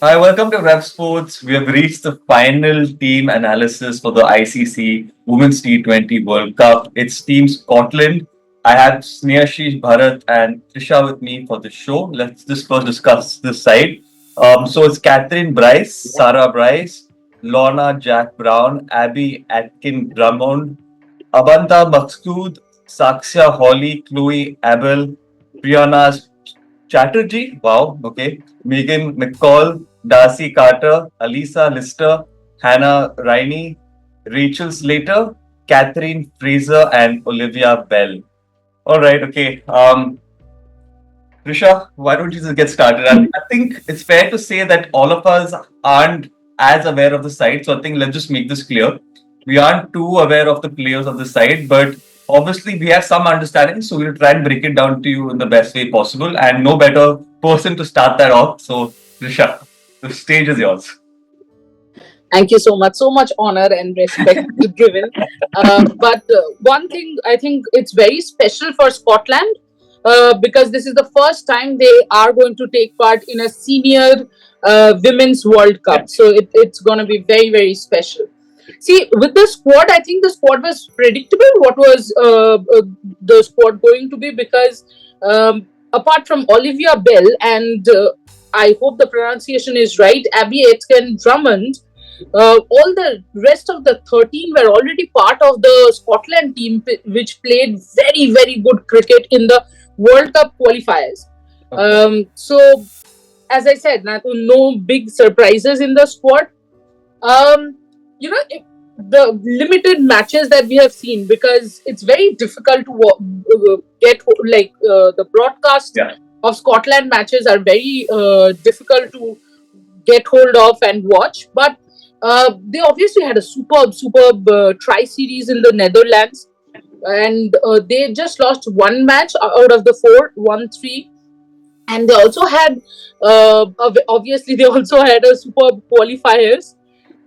Hi, welcome to Rev Sports. We have reached the final team analysis for the ICC Women's T20 World Cup. It's Team Scotland. I have Snehashish Bharat and Trisha with me for the show. Let's just first discuss this side. So it's Catherine Bryce, Sarah Bryce, Lorna Jack Brown, Abby Atkin Drummond, Abanta Maksud, Saksha Hawley, Chloe Abel, Priyana Chatterjee, wow, okay, Megan McCall, Darcy Carter, Alisa Lister, Hannah Riney, Rachel Slater, Catherine Fraser, and Olivia Bell. All right, okay. Risha, why don't you just get started? I think it's fair to say that all of us aren't as aware of the site. So I think let's just make this clear. We aren't too aware of the players of the site, but obviously we have some understanding. So we'll try and break it down to you in the best way possible. And no better person to start that off. So, Risha, the stage is yours. Thank you so much. So much honor and respect given. But one thing I think it's very special for Scotland because this is the first time they are going to take part in a senior women's World Yeah. Cup. So it's going to be very, very special. See, with the squad, I think the squad was predictable. What was the squad going to be? Because apart from Olivia Bell and I hope the pronunciation is right, Abby Aitken Drummond, all the rest of the 13 were already part of the Scotland team, which played very, very good cricket in the World Cup qualifiers. Okay. So, as I said, no big surprises in the squad. Um, the limited matches that we have seen, because it's very difficult to get the broadcast Yeah. of Scotland matches are very difficult to get hold of and watch. But they obviously had a superb tri series in the Netherlands, and they just lost one match out of the four, 1-3. And they also had, obviously, they also had a superb qualifiers.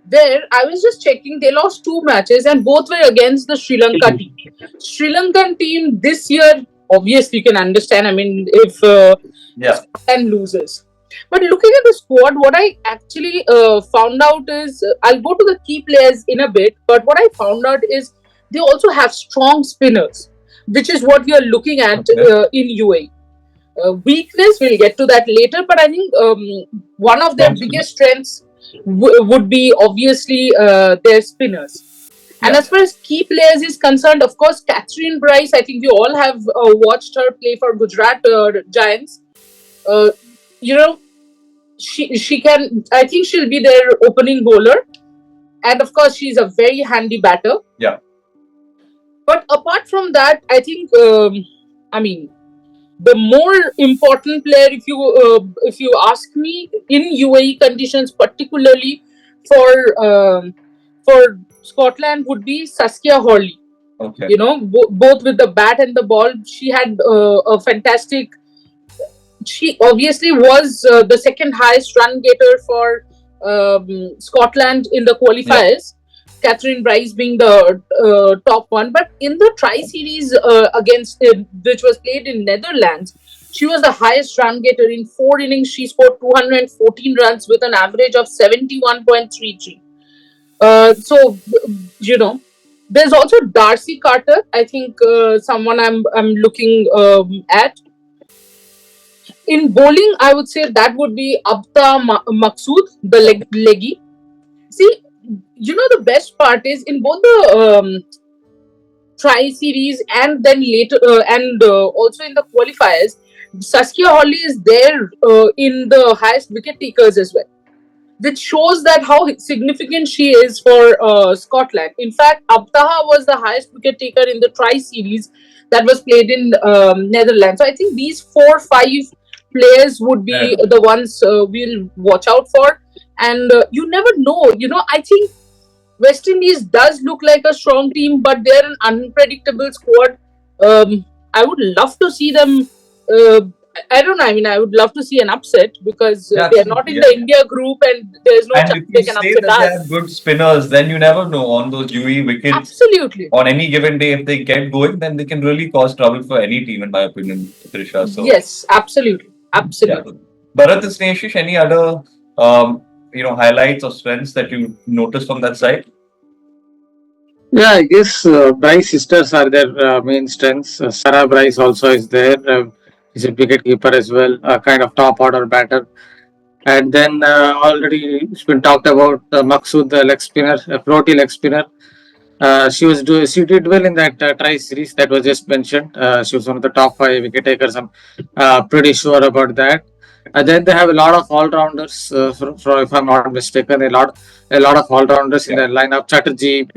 There, I was just checking, they lost two matches, and both were against the Sri Lanka team. Sri Lankan team this year, obviously, you can understand. I mean, if Yeah. Scotland loses. But looking at the squad, what I actually found out is I'll go to the key players in a bit, but what I found out is they also have strong spinners, which is what we are looking at Okay. in UAE. Weakness, we'll get to that later, but I think one of their Sounds good. biggest strengths would be obviously their spinners. And Yeah. as far as key players is concerned, of course, Catherine Bryce, I think we all have watched her play for Gujarat Giants. Uh, you know, she can, I think she'll be their opening bowler. And of course, she's a very handy batter. Yeah. But apart from that, I think, I mean, the more important player, if you ask me, in UAE conditions, particularly for Scotland, would be Saskia Hawley. Okay. Both with the bat and the ball, she had a fantastic. She obviously was the second highest run getter for Scotland in the qualifiers. Catherine Bryce being the top one, but in the tri series against which was played in Netherlands, she was the highest run getter. In 4 innings. She scored 214 runs with an average of 71.33. So there's also Darcy Carter. I think someone I'm looking at. In bowling, I would say that would be Abta Maksud, the leggy. See, the best part is in both the tri series and then later and also in the qualifiers, Saskia Hawley is there in the highest wicket takers as well, which shows that how significant she is for Scotland. In fact, Abtaha was the highest wicket taker in the tri series that was played in Netherlands. So I think these 4-5 players would be Yeah. the ones we'll watch out for. And you never know. I think West Indies does look like a strong team, but they're an unpredictable squad. I would love to see them. I don't know. I mean, I would love to see an upset because Yeah, they're not in absolutely. the Yeah. India group, and there's no And chance if you they can say upset that they us. have good spinners, then you never know on those UE wickets. Absolutely. On any given day, if they get going, then they can really cause trouble for any team, in my opinion, Trisha. So, Yes, absolutely. yeah. Absolutely. Bharat and Sneshish, any other highlights or strengths that you noticed from that side? Yeah, I guess Bryce sisters are their main strengths. Sarah Bryce also is there. He's a wicket keeper as well, kind of top order batter. And then already it's been talked about Maksud, the leg spinner, floaty leg spinner. She did well in that try series that was just mentioned. She was one of the top five wicket takers. I'm pretty sure about that. And then they have a lot of all rounders. If I'm not mistaken, a lot of all rounders in Yeah. their lineup. Chatterjee,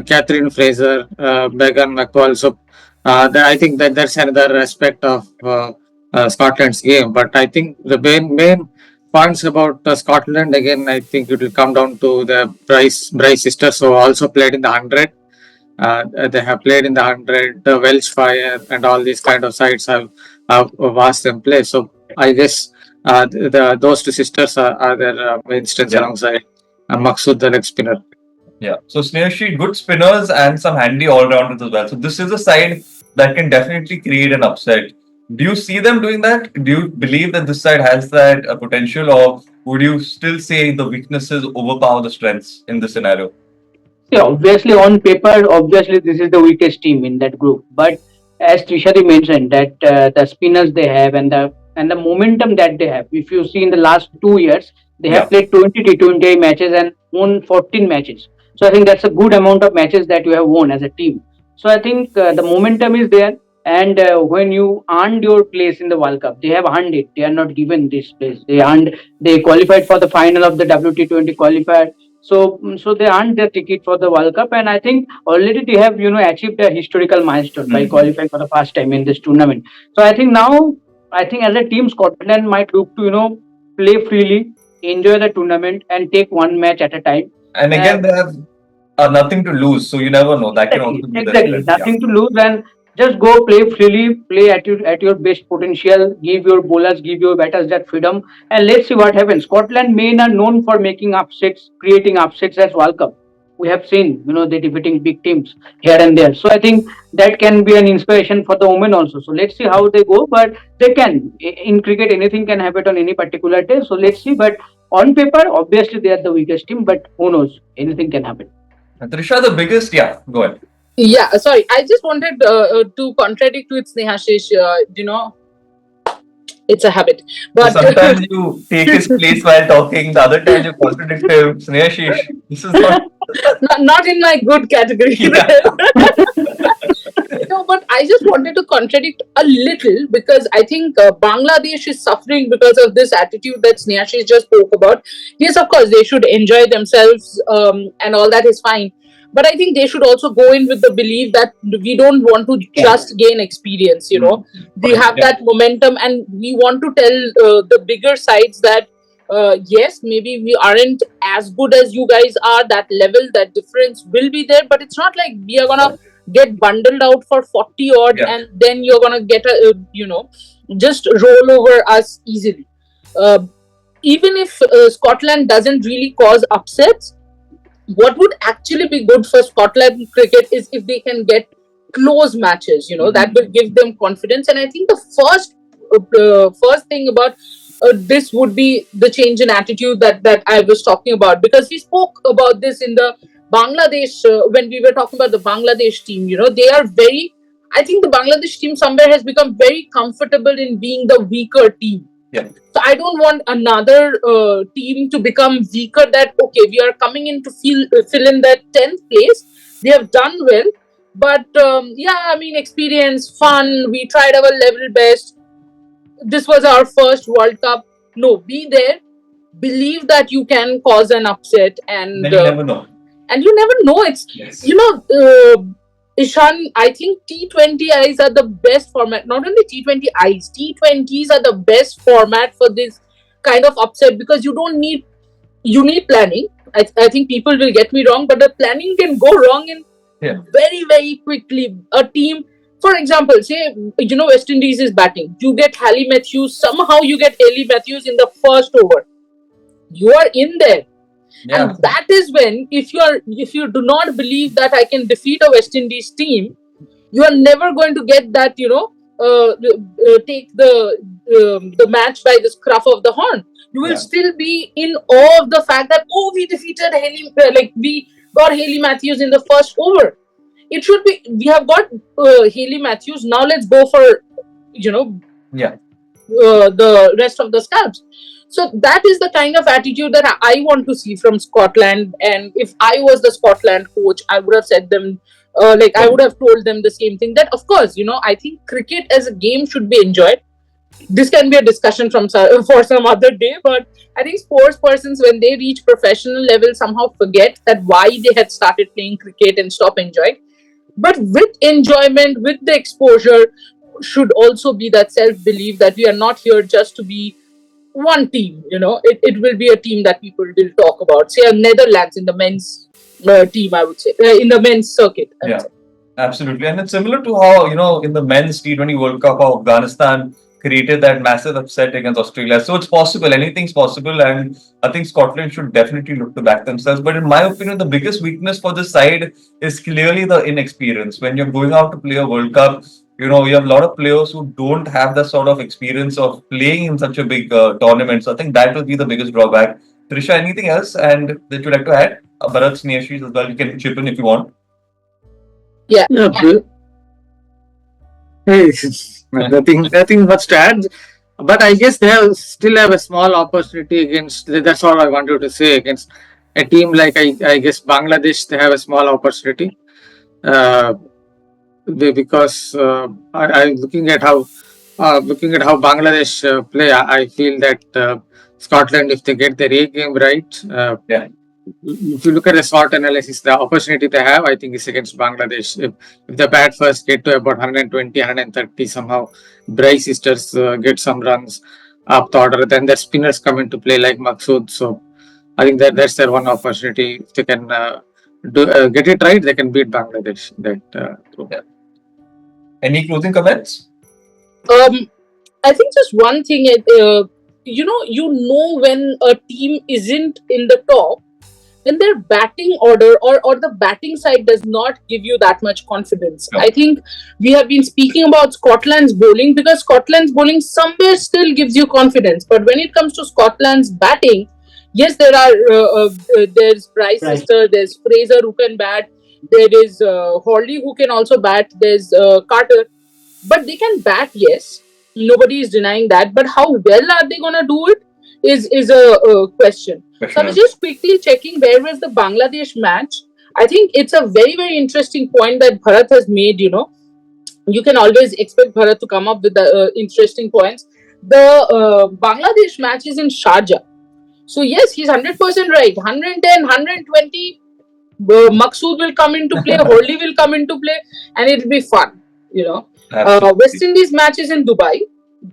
Catherine Fraser, Megan McCall. So I think that that's another aspect of Scotland's game. But I think the main points about Scotland again. I think it will come down to the Bryce sisters, who also played in the 100. They have played in the 100. The Welsh Fire and all these kind of sides have watched them play. So I guess those two sisters are their main strengths Yeah. alongside Maksud, the leg spinner. Yeah. So Snehashi, good spinners and some handy all-rounders as well. So this is a side that can definitely create an upset. Do you see them doing that? Do you believe that this side has that potential, or would you still say the weaknesses overpower the strengths in this scenario? Yeah, obviously on paper, obviously this is the weakest team in that group. But as Trishadi mentioned, that the spinners they have and the momentum that they have. If you see in the last 2 years, they have Yeah. played 20 T20 matches and won 14 matches. So I think that's a good amount of matches that you have won as a team. So I think the momentum is there. And when you earned your place in the World Cup, they have earned it. They are not given this place. They qualified for the final of the WT20 qualifier. So they earned their ticket for the World Cup, and I think already they have achieved a historical milestone by Mhm. qualifying for the first time in this tournament. So I think now, I think as a team, Scotland might look to play freely, enjoy the tournament, and take one match at a time. And again, they have nothing to lose, so you never know. That can Exactly, also be their exactly. strength. Yeah. Nothing to lose, and just go play freely, play at your best potential. Give your bowlers, give your batters that freedom, and let's see what happens. Scotland men are known for making upsets, creating upsets as World Cup. We have seen, they defeating big teams here and there. So I think that can be an inspiration for the women also. So let's see how they go, but they can. In cricket, anything can happen on any particular day. So let's see. But on paper, obviously they are the weakest team, but who knows? Anything can happen. And Trisha, the biggest, yeah, go ahead. Yeah, sorry. I just wanted to contradict with Snehashish. It's a habit. So But sometimes you take his place while talking, the other time you contradict him. Snehashish, this is not. not in my good category. Yeah. No, but I just wanted to contradict a little because I think Bangladesh is suffering because of this attitude that Snehashi just spoke about. Yes, of course, they should enjoy themselves and all that is fine. But I think they should also go in with the belief that we don't want to just gain experience, We have Yeah. that momentum and we want to tell the bigger sides that yes, maybe we aren't as good as you guys are. That level, that difference will be there, but it's not like we are gonna get bundled out for 40 odd Yeah. and then you're gonna get just roll over us easily. Uh, Even if Scotland doesn't really cause upsets, what would actually be good for Scotland cricket is if they can get close matches. That will give them confidence. And I think the first thing about this would be the change in attitude that I was talking about, because we spoke about this in the Bangladesh when we were talking about the Bangladesh team. They are very. I think the Bangladesh team somewhere has become very comfortable in being the weaker team. Yeah. So I don't want another team to become weaker. That okay, we are coming in to fill in that 10th place. They have done well, but experience, fun. We tried our level best. This was our first World Cup. No, be there. Believe that you can cause an upset, and Then you never know. you never know. It's Yes. Ishan, I think T20Is are the best format. Not only T20Is, T20s are the best format for this kind of upset because you need planning. I think people will get me wrong, but the planning can go wrong in very, very quickly. A team, for example, say, West Indies is batting. You get Hallie Matthews. Somehow you get Hallie Matthews in the first over. You are in there. Yeah. And that is when, if you do not believe that I can defeat a West Indies team, you are never going to get that, take the match by the scruff of the horn. You will Yeah. still be in awe of the fact that, oh, we defeated Haley, like we got Haley Matthews in the first over. It should be, we have got Haley Matthews. Now let's go for, you know, Yeah. the rest of the scalps. So that is the kind of attitude that I want to see from Scotland. And if I was the Scotland coach, I would have said them, I would have told them the same thing, that of course, I think cricket as a game should be enjoyed. This can be a discussion for some other day, but I think sports persons, when they reach professional level, somehow forget that why they had started playing cricket and stop enjoying. But with enjoyment, with the exposure, should also be that self-belief that we are not here just to be one team. It will be a team that people will talk about. Say, Netherlands in the men's team, I would say, in the men's circuit. I would Yeah. say. Absolutely. And it's similar to how, in the men's T20 World Cup, how Afghanistan created that massive upset against Australia. So it's possible. Anything's possible. And I think Scotland should definitely look to back themselves. But in my opinion, the biggest weakness for this side is clearly the inexperience. When you're going out to play a World Cup, you have a lot of players who don't have the sort of experience of playing in such a big tournament. So I think that will be the biggest drawback. Trisha, anything else and that you'd like to add? Bharat, Snehashi as well. You can chip in if you want. Yeah, hey, nothing much to add. But I guess they still have a small opportunity against. That's all I wanted to say, against a team like I guess Bangladesh. They have a small opportunity because I'm looking at how Bangladesh play. I feel that Scotland, if they get their A game right, Yeah. if you look at the SWOT analysis, the opportunity they have, I think, is against Bangladesh. If the bat first get to about 120, 130, somehow Bryce sisters get some runs up the order, then the spinners come into play like Maksud. So I think that's their one opportunity. If they can get it right, they can beat Bangladesh. Any closing comments? I think just one thing, when a team isn't in the top, then their batting order or the batting side does not give you that much confidence. No. I think we have been speaking about Scotland's bowling because Scotland's bowling somewhere still gives you confidence. But when it comes to Scotland's batting, yes, there's Bryce Right. sister, there's Fraser who can bat, there is Hawley who can also bat, there's Carter. But they can bat, yes. Nobody is denying that. But how well are they going to do it is a question. So I was just quickly checking where was the Bangladesh match. I think it's a very, very interesting point that Bharat has made. You can always expect Bharat to come up with the interesting points. The Bangladesh match is in Sharjah. So yes, he's 100% right. 110, 120, Maksud will come into play, Hawley will come into play, and it'll be fun. West Indies match is in Dubai,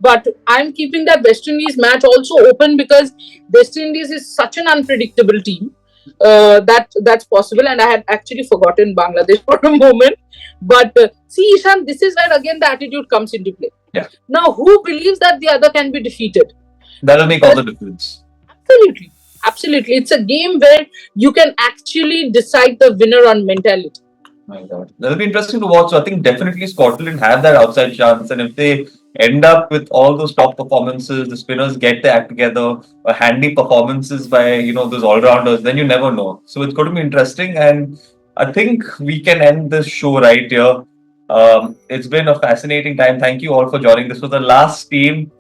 but I'm keeping that West Indies match also open because West Indies is such an unpredictable team that's possible. And I had actually forgotten Bangladesh for a moment. But see, Ishan, this is where again the attitude comes into play. Yeah. Now, who believes that the other can be defeated? That'll make all the difference. Absolutely. Absolutely. It's a game where you can actually decide the winner on mentality. My God. That'll be interesting to watch. So I think definitely Scotland have that outside chance. And if they end up with all those top performances, the spinners get their act together, or handy performances by, those all-rounders, then you never know. So it's going to be interesting. And I think we can end this show right here. It's been a fascinating time. Thank you all for joining. This was the last team.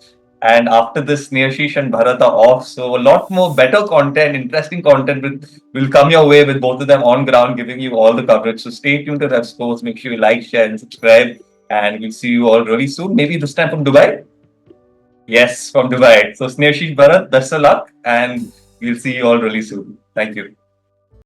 And after this, Snehashi and Bharat are off. So a lot more better content, interesting content will come your way with both of them on ground, giving you all the coverage. So stay tuned to Rev Sports. Make sure you like, share, and subscribe. And we'll see you all really soon. Maybe this time from Dubai. Yes, from Dubai. So Snehashi, Bharat, best of luck. And we'll see you all really soon. Thank you.